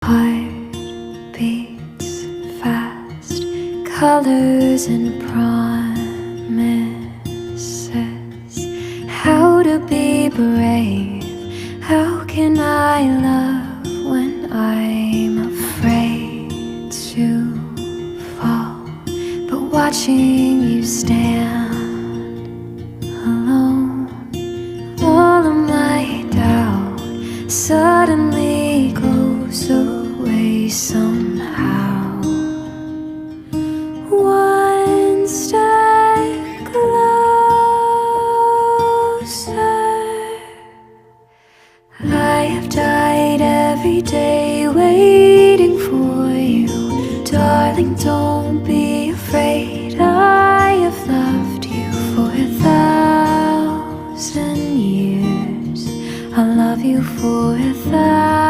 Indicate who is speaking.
Speaker 1: Heart beats fast, colors and promises. How to be brave, how can I love when I'm afraid to fall? But watching you stand alone, all of my doubt suddenly goes away somehow. One step closer. I have died every day waiting for you. Darling, don't be afraid. I have loved you for 1,000 years. I'll love you for 1,000